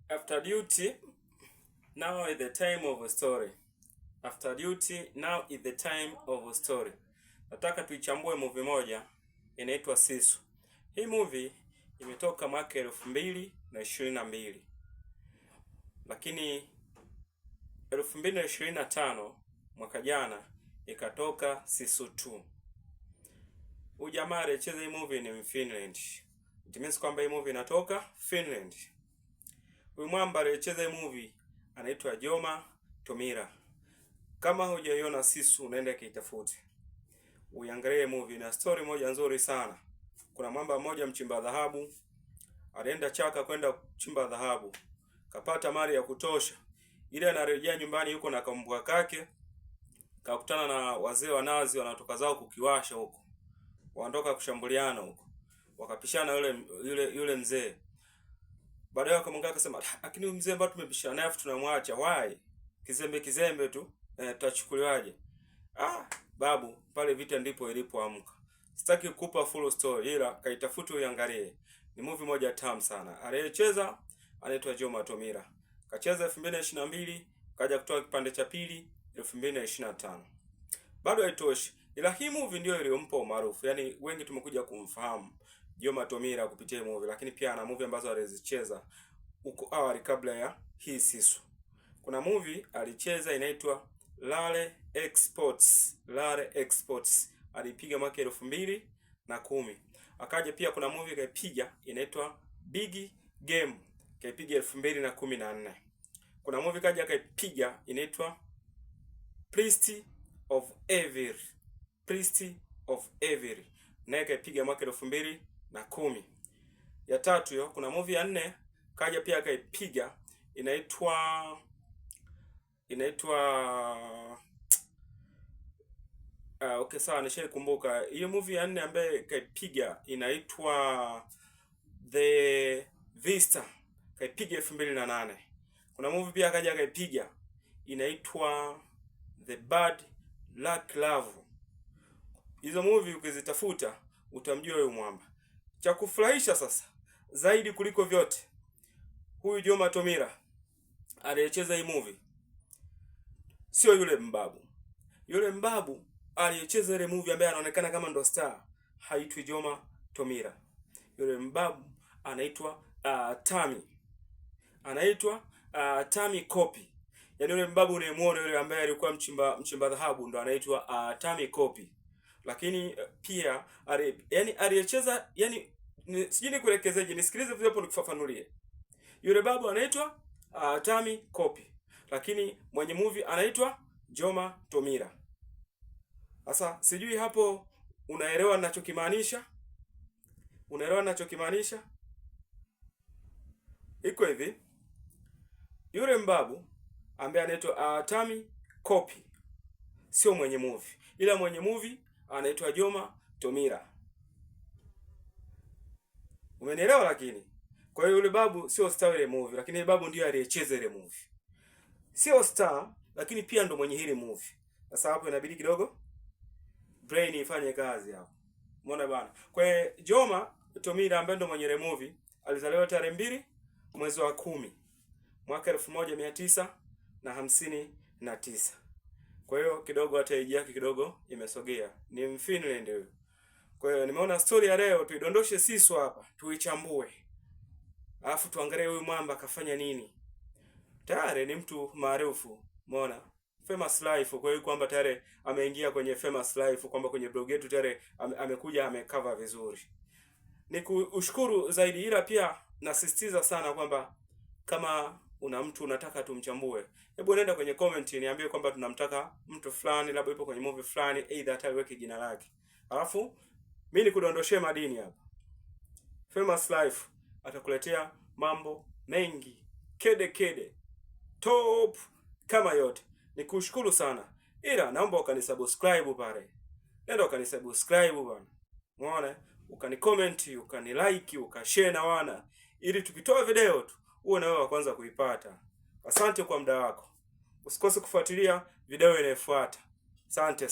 After duty, now is the time of a story. After duty, now is the time of a story. Nataka tuichambue movie moja inaitwa Sisu. Hii movie imetoka mwaka 2022. Lakini 2025 mwaka jana ikatoka Sisu 2. Huyu jamaa aliyecheza hii movie ni Finland. It means kwamba hii movie inatoka Finland. Huyu mwamba aliyecheza hii movie anaitwa Joma Tomira. Kama hujaiona Sisu, unaenda kaitafute uiangalie movie, na story moja nzuri sana. Kuna mwamba mmoja mchimba dhahabu alienda chaka kwenda kuchimba dhahabu, kapata mali ya kutosha, ile anarejea nyumbani yuko na kambwa kake, kakutana na wazee wa nazi wanatoka zao kukiwasha huko, waondoka kushambuliana huko, wakapishana yule mzee. Baadaye akamwambia akasema, lakini mzee ambaye tumebishana naye tunamwacha, why? Kizembe tu, tutachukuliwaje? Babu, pale vita ndipo ilipoamka. Sitaki kukupa full story, ila kaitafute uiangalie. Ni movie moja tamu sana. Aliyecheza anaitwa Joma Tomira. Kacheza 2022, kaja kutoa kipande cha pili 2025. Bado haitoshi, ila hii movie ndio iliyompa umaarufu. Yaani wengi tumekuja kumfahamu Joma Tomira kupitia movie, lakini pia ana movie ambazo alizicheza huko awali kabla ya hii Sisu. Kuna movie alicheza inaitwa Lale Exports. Alipiga mwaka 2010. Akaja pia kuna movie kaipiga inaitwa Big Game, kaipiga 2014. Kuna movie kaja kaipiga inaitwa Priest of Evil, naye kaipiga mwaka 2010. Ya tatu hiyo. Kuna movie ya 4 kaja pia kaipiga inaitwa okay, sawa, nishakumbuka. Hiyo movie ya 4 ambaye kaipiga inaitwa The Vista, kaipiga 2008. Kuna movie pia kaja kaipiga inaitwa The Bad Luck Love. Hizo movie ukizitafuta utamjua huyo mwamba. Cha kufurahisha sasa zaidi kuliko vyote, huyu Joma Tomira aliyecheza hii movie sio yule mbabu. Yule mbabu aliyecheza ile movie ambaye anaonekana kama ndo star haitwi Joma Tomira. Yule mbabu anaitwa Tami Kopi. Yaani yule mbabu unayemuona yule ambaye alikuwa mchimba dhahabu ndo anaitwa Tami Kopi. Lakini pia aliyecheza, sijui nikuelekezeje, nisikilize vizuri hapo nikufafanulie. Yule babu anaitwa Tami Kopi, lakini mwenye movie anaitwa Joma Tomira. Sasa sijui hapo unaelewa ninachokimaanisha? Iko hivi. Yule mbabu ambaye anaitwa Tami Kopi sio mwenye movie, ila mwenye movie anaitwa Joma Tomira. Umenielewa? Lakini kwa hiyo yule babu sio star ile movie, lakini yule babu ndiye aliyecheza ile movie. Sio star, lakini pia ndo mwenye ile movie. Sasa hapo inabidi kidogo brain ifanye kazi hapo. Umeona bana? Kwa hiyo Joma Tomira ambaye ndo mwenye ile movie alizaliwa tarehe 2 mwezi wa 10 mwaka 1959. Kwa hiyo kidogo hata age yake kidogo imesogea. Ni Mfinland huyo. Kwa hiyo nimeona story ya leo tuidondoshe Sisu hapa, tuichambue. Alafu tuangalie huyu mwamba akafanya nini. Tayari ni mtu maarufu, umeona? Famous life, kwa hiyo kwamba tayari ameingia kwenye famous life, kwamba kwenye blog yetu tayari amekuja amecover vizuri. Nikushukuru zaidi, ila pia nasisitiza sana kwamba kama una mtu unataka tumchambue, hebu nenda kwenye comment niambie kwamba tunamtaka mtu fulani, labda yupo kwenye movie fulani, either hata iweke jina lake. Alafu mimi nikudondoshee madini hapa. Famous life atakuletea mambo mengi kede top kama yote. Nikushukuru sana, ila naomba ukanisubscribe pale. Nenda ukanisubscribe bwana, umeona? Ukanicomment, ukanilike, ukashare na wana, ili tukitoa video tu uwe na wewe wa kwanza kuipata. Asante kwa muda wako. Usikose kufuatilia video inayofuata. Asante.